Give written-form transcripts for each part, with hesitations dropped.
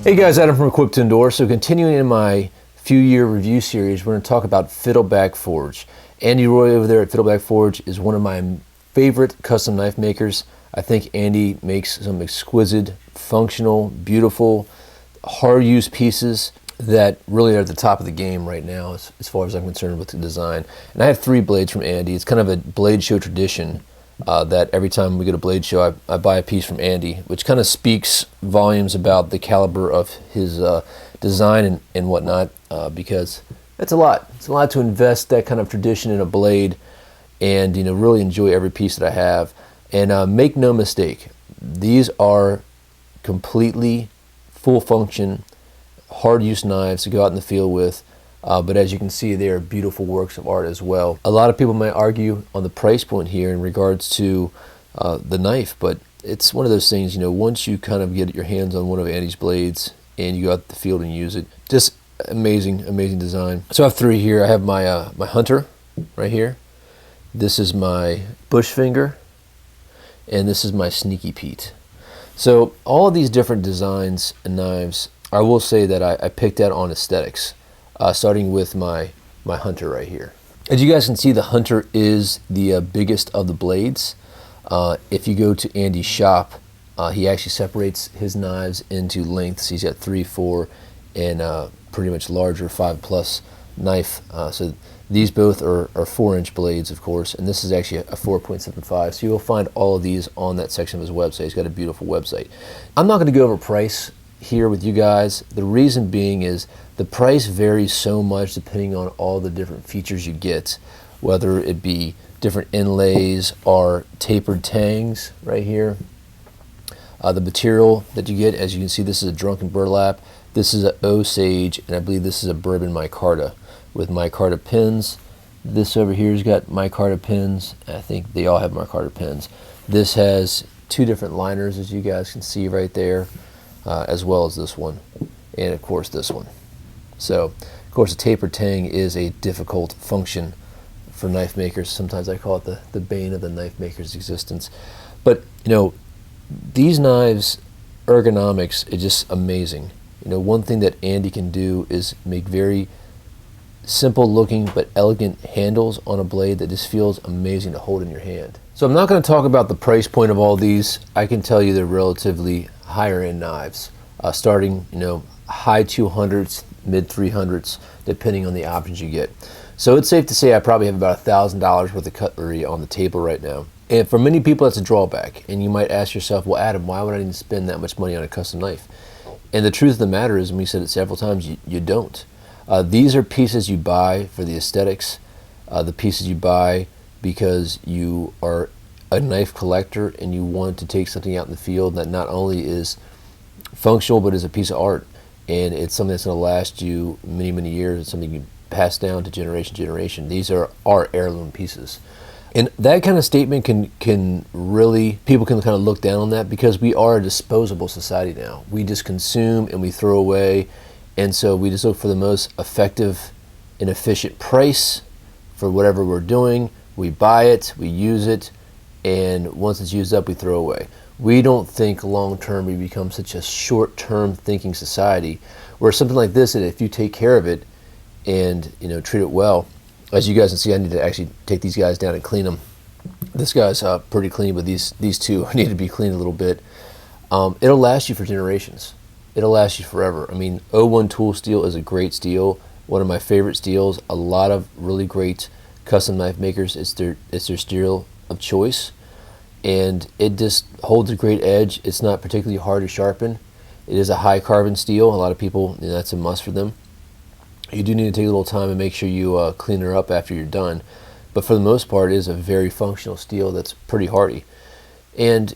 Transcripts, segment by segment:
Hey guys, Adam from Equip to Endure. So continuing in my few-year review series, we're going to talk about Fiddleback Forge. Andy Roy over there at Fiddleback Forge is one of my favorite custom knife makers. I think Andy makes some exquisite, functional, beautiful, hard-use pieces that really are at the top of the game right now as far as I'm concerned with the design. And I have 3 blades from Andy. It's kind of a blade show tradition that every time we go to blade show, I buy a piece from Andy, which kind of speaks volumes about the caliber of his design and whatnot, because it's a lot. It's a lot to invest that kind of tradition in a blade and really enjoy every piece that I have. And make no mistake, these are completely full function, hard use knives to go out in the field with. But as you can see, they are beautiful works of art as well. A lot of people might argue on the price point here in regards to the knife, but it's one of those things, once you kind of get your hands on one of Andy's blades and you go out to the field and use it, just amazing, amazing design. So I have 3 here. I have my my Hunter right here. This is my Bushfinger, and this is my Sneaky Pete. So all of these different designs and knives, I will say that I picked out on aesthetics. Starting with my Hunter right here. As you guys can see, the Hunter is the biggest of the blades. If you go to Andy's shop, he actually separates his knives into lengths. He's got 3, 4, and pretty much larger 5+ knife. So these both are 4-inch blades, of course, and this is actually a 4.75. So you'll find all of these on that section of his website. He's got a beautiful website. I'm not going to go over price here with you guys. The reason being is the price varies so much depending on all the different features you get, whether it be different inlays or tapered tangs right here. The material that you get, as you can see, this is a drunken burlap, this is an Osage, and I believe this is a bourbon micarta with micarta pins. This over here has got micarta pins. I think they all have micarta pins. This has 2 different liners, as you guys can see right there, as well as this one, and of course this one. So, of course, a tapered tang is a difficult function for knife makers. Sometimes I call it the bane of the knife maker's existence. But, these knives, ergonomics is just amazing. One thing that Andy can do is make very simple looking but elegant handles on a blade that just feels amazing to hold in your hand. So I'm not going to talk about the price point of all these. I can tell you they're relatively higher end knives, starting high 200s, mid 300s, depending on the options you get. So it's safe to say I probably have about $1,000 worth of cutlery on the table right now. And for many people that's a drawback, and you might ask yourself, well, Adam, why would I need to spend that much money on a custom knife? And the truth of the matter is, and we said it several times, you don't. These are pieces you buy for the aesthetics, the pieces you buy because you are a knife collector and you want to take something out in the field that not only is functional but is a piece of art, and it's something that's going to last you many, many years. It's something you pass down to generation to generation. These are our heirloom pieces. And that kind of statement can really, people can kind of look down on that because we are a disposable society now. We just consume and we throw away, and so we just look for the most effective and efficient price for whatever we're doing. We buy it, we use it, and once it's used up, we throw away. We don't think long-term. We become such a short-term thinking society where something like this, that if you take care of it and treat it well, as you guys can see, I need to actually take these guys down and clean them. This guy's pretty clean, but these 2 need to be cleaned a little bit. It'll last you for generations. It'll last you forever. I mean, O1 tool steel is a great steel, one of my favorite steels. A lot of really great custom knife makers, it's their steel of choice, and it just holds a great edge. It's not particularly hard to sharpen. It is a high carbon steel. A lot of people, that's a must for them. You do need to take a little time and make sure you clean her up after you're done, but for the most part, it is a very functional steel that's pretty hardy. And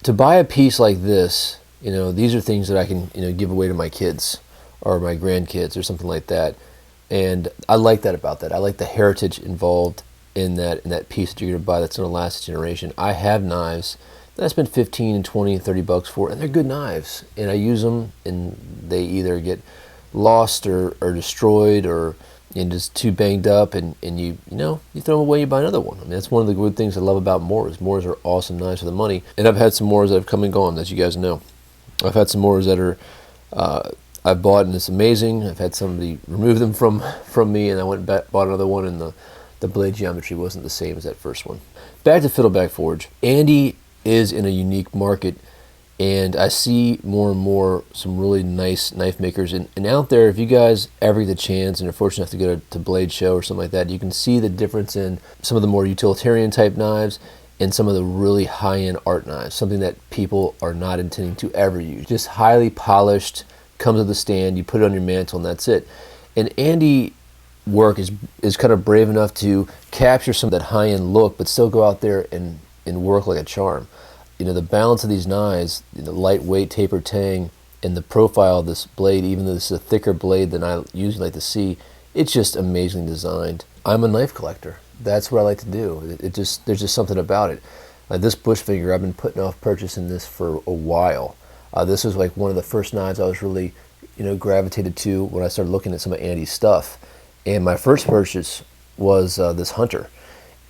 to buy a piece like this, these are things that I can give away to my kids or my grandkids or something like that, and I like that about that. I like the heritage involved in that piece that you're going to buy that's going to last a generation. I have knives that I spent 15 and 20 and 30 bucks for, and they're good knives, and I use them, and they either get lost or destroyed or just too banged up, and you throw them away, you buy another one. I mean, that's one of the good things I love about Moors. Moors are awesome knives for the money, and I've had some Moors that have come and gone, as you guys know. I've had some Moors that are I've bought, and it's amazing. I've had somebody remove them from me, and I went and bought another one, and the blade geometry wasn't the same as that first one. Back to Fiddleback Forge. Andy is in a unique market, and I see more and more some really nice knife makers. And out there, if you guys ever get the chance and are fortunate enough to go to Blade Show or something like that, you can see the difference in some of the more utilitarian type knives and some of the really high-end art knives, something that people are not intending to ever use. Just highly polished, comes with the stand, you put it on your mantle, and that's it. And Andy work is kind of brave enough to capture some of that high-end look, but still go out there and work like a charm. You know, the balance of these knives, the lightweight tapered tang, and the profile of this blade, even though this is a thicker blade than I usually like to see, it's just amazingly designed. I'm a knife collector. That's what I like to do. There's just something about it. This bush finger, I've been putting off purchasing this for a while. This was like one of the first knives I was really, gravitated to when I started looking at some of Andy's stuff. And my first purchase was this Hunter.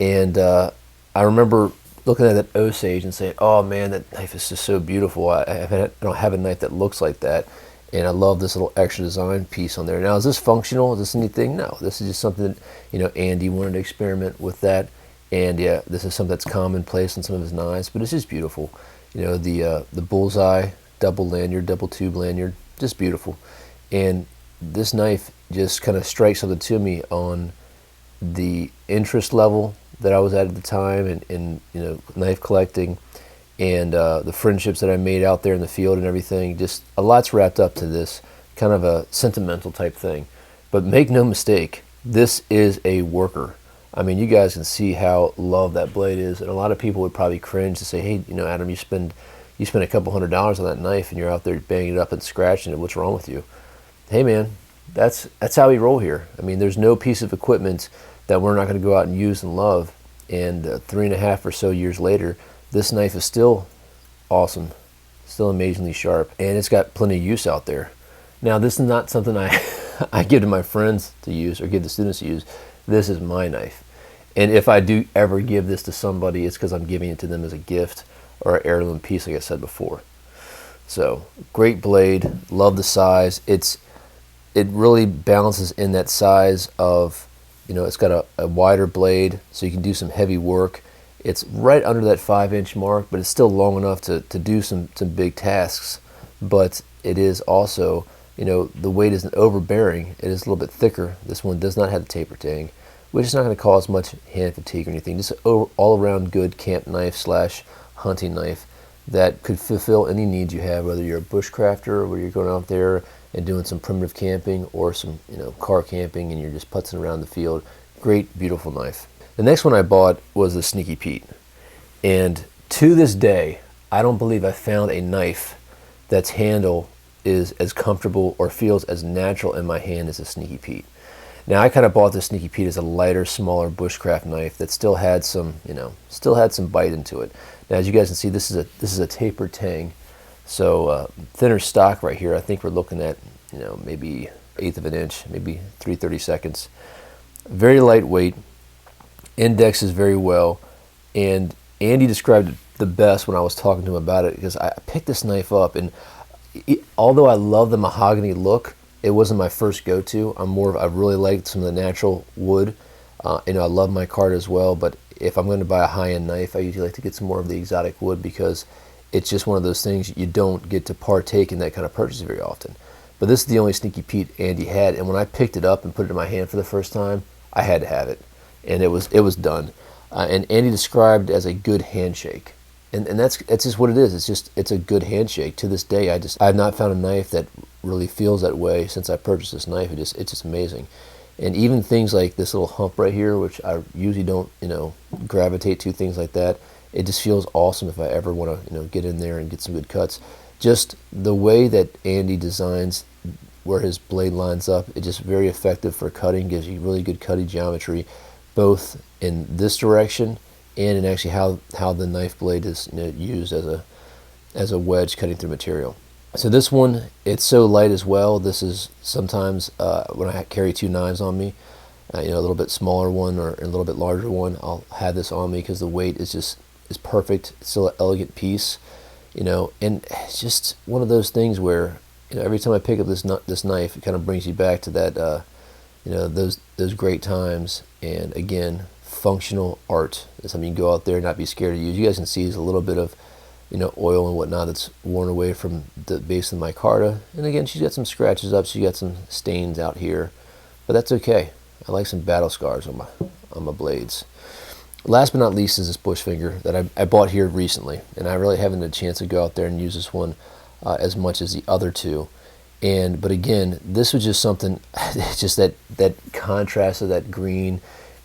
And I remember looking at that Osage and saying, oh man, that knife is just so beautiful. I don't have a knife that looks like that. And I love this little extra design piece on there. Now, is this functional? Is this anything? No, this is just something that, Andy wanted to experiment with that. And yeah, this is something that's commonplace in some of his knives, but it's just beautiful. The bullseye, double lanyard, double tube lanyard, just beautiful. And this knife just kind of strikes something to me on the interest level that I was at the time in knife collecting, and the friendships that I made out there in the field and everything. Just a lot's wrapped up to this, kind of a sentimental type thing. But make no mistake, this is a worker. I mean, you guys can see how loved that blade is, and a lot of people would probably cringe to say, hey, Adam, you spend a couple $100s on that knife and you're out there banging it up and scratching it. What's wrong with you? Hey man, that's how we roll here. I mean, there's no piece of equipment that we're not going to go out and use and love. And 3.5 or so years later, this knife is still awesome, still amazingly sharp, and it's got plenty of use out there. Now, this is not something I give to my friends to use or give the students to use. This is my knife. And if I do ever give this to somebody, it's because I'm giving it to them as a gift or an heirloom piece, like I said before. So, great blade, love the size. It really balances in that size of, it's got a wider blade, so you can do some heavy work. It's right under that 5-inch mark, but it's still long enough to do some big tasks. But it is also, the weight isn't overbearing. It is a little bit thicker. This one does not have the taper tang, which is not going to cause much hand fatigue or anything. Just an all-around good camp knife / hunting knife that could fulfill any needs you have, whether you're a bushcrafter or whether you're going out there and doing some primitive camping or some car camping and you're just putzing around the field. Great, beautiful knife. The next one I bought was the Sneaky Pete. And to this day, I don't believe I found a knife that's handle is as comfortable or feels as natural in my hand as a Sneaky Pete. Now, I kind of bought the Sneaky Pete as a lighter, smaller bushcraft knife that still had some, bite into it. Now, as you guys can see, this is a tapered tang, so thinner stock right here. I think we're looking at, maybe 1/8 of an inch, maybe 3/32. Very lightweight, indexes very well, and Andy described it the best when I was talking to him about it, because I picked this knife up, and although I love the mahogany look, it wasn't my first go-to. I really liked some of the natural wood. I love my card as well, but if I'm going to buy a high-end knife, I usually like to get some more of the exotic wood, because it's just one of those things you don't get to partake in that kind of purchase very often. But this is the only Sneaky Pete Andy had, and when I picked it up and put it in my hand for the first time, I had to have it, and it was done. And Andy described it as a good handshake. And that's just what it is. It's a good handshake. To this day, I've not found a knife that really feels that way since I purchased this knife. It's just amazing. And even things like this little hump right here, which I usually don't, gravitate to, things like that. It just feels awesome if I ever want to, get in there and get some good cuts. Just the way that Andy designs where his blade lines up, it's just very effective for cutting. Gives you really good cutting geometry, both in this direction and in actually how the knife blade is used as a wedge cutting through material. So this one, it's so light as well. This is sometimes when I carry two knives on me, a little bit smaller one or a little bit larger one, I'll have this on me because the weight is perfect. It's still an elegant piece, and it's just one of those things where, every time I pick up this knife, it kind of brings you back to that, those great times. And again, functional art is something you can go out there and not be scared to use. You guys can see there's a little bit of, oil and whatnot that's worn away from the base of the micarta. And again, she's got some scratches up, she's got some stains out here, but that's okay. I like some battle scars on my blades. Last but not least is this bush finger that I bought here recently, and I really haven't had a chance to go out there and use this one as much as the other two. But again, this was just something, just that contrast of that green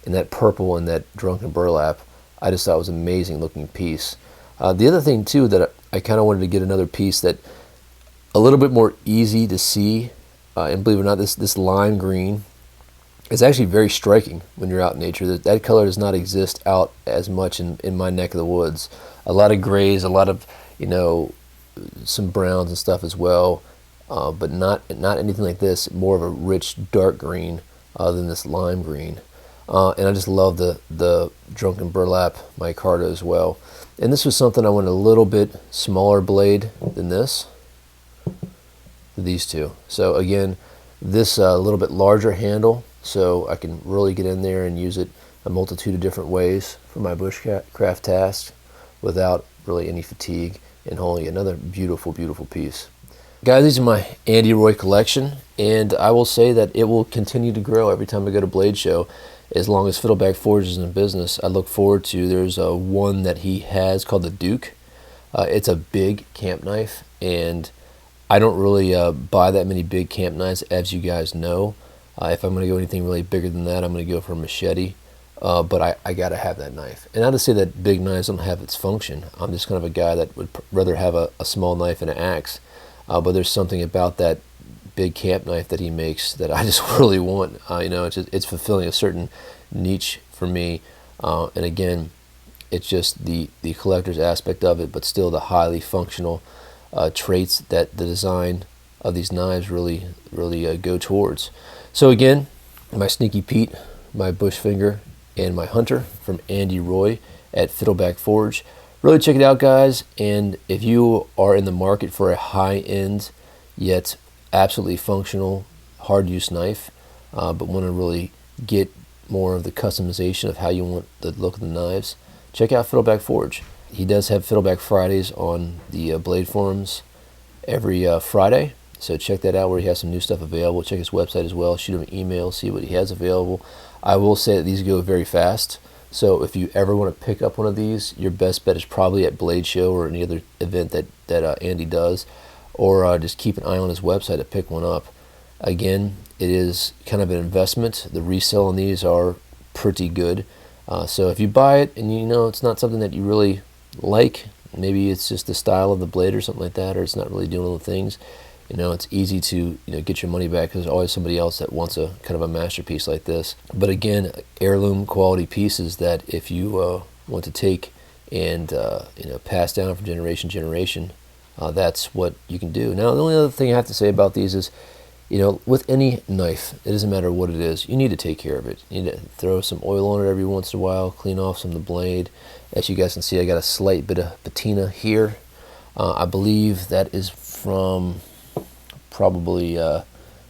and that purple and that drunken burlap, I just thought was an amazing looking piece. The other thing too that I kind of wanted to get another piece that a little bit more easy to see, and believe it or not, this lime green is actually very striking when you're out in nature. That color does not exist out as much in my neck of the woods. A lot of grays, a lot of some browns and stuff as well, but not anything like this. More of a rich dark green than this lime green. And I just love the drunken burlap micarta as well. And this was something I wanted a little bit smaller blade than this. These two. So again, this a little bit larger handle, so I can really get in there and use it a multitude of different ways for my bushcraft tasks without really any fatigue, and holding another beautiful, beautiful piece. Guys, these are my Andy Roy collection, and I will say that it will continue to grow every time I go to Blade Show. As long as Fiddleback Forge is in business, I look forward to, there's one that he has called the Duke. It's a big camp knife, and I don't really buy that many big camp knives, as you guys know. If I'm going to go anything really bigger than that, I'm going to go for a machete. But I got to have that knife. And not to say that big knives don't have its function. I'm just kind of a guy that would rather have a small knife and an axe. But there's something about that big camp knife that he makes that I just really want. It's fulfilling a certain niche for me. And again, it's just the collector's aspect of it, but still the highly functional traits that the design of these knives really go towards. So again, my Sneaky Pete, my bush finger, and my hunter from Andy Roy at Fiddleback Forge. Really check it out, guys. And if you are in the market for a high-end yet absolutely functional hard use knife, but want to really get more of the customization of how you want the look of the knives, check out Fiddleback Forge. He does have Fiddleback Fridays on the Blade forums every Friday, so check that out where he has some new stuff available. Check his website as well. Shoot him an email, see what he has available. I will say that these go very fast, so if you ever want to pick up one of these, your best bet is probably at Blade Show or any other event that Andy does, or just keep an eye on his website to pick one up. Again, it is kind of an investment. The resale on these are pretty good. So if you buy it and it's not something that you really like, maybe it's just the style of the blade or something like that, or it's not really doing all the things, it's easy to get your money back, because there's always somebody else that wants a kind of a masterpiece like this. But again, heirloom quality pieces that if you want to take and pass down from generation to generation, that's what you can do. Now, the only other thing I have to say about these is, with any knife, it doesn't matter what it is, you need to take care of it. You need to throw some oil on it every once in a while, clean off some of the blade. As you guys can see, I got a slight bit of patina here. I believe that is from probably a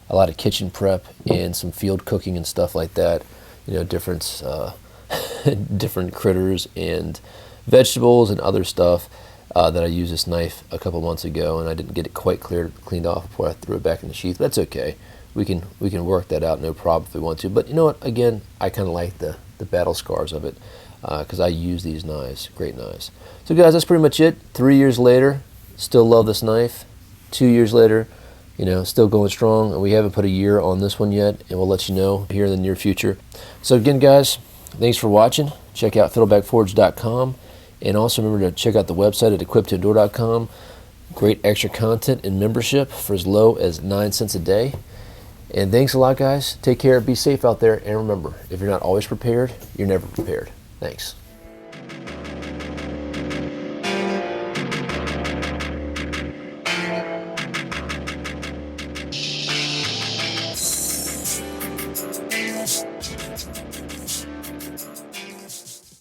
lot of kitchen prep and some field cooking and stuff like that. Different different critters and vegetables and other stuff that I used this knife a couple months ago, and I didn't get it quite cleaned off before I threw it back in the sheath. That's okay. We can work that out, no problem if we want to. But you know what? Again, I kind of like the battle scars of it, because I use these knives, great knives. So guys, that's pretty much it. 3 years later, still love this knife. 2 years later, still going strong, and we haven't put a year on this one yet, and we'll let you know here in the near future. So again, guys, thanks for watching. Check out fiddlebackforge.com, and also remember to check out the website at equiptoendure.com. Great extra content and membership for as low as 9 cents a day. And thanks a lot, guys. Take care, be safe out there, and remember, if you're not always prepared, you're never prepared. Thanks.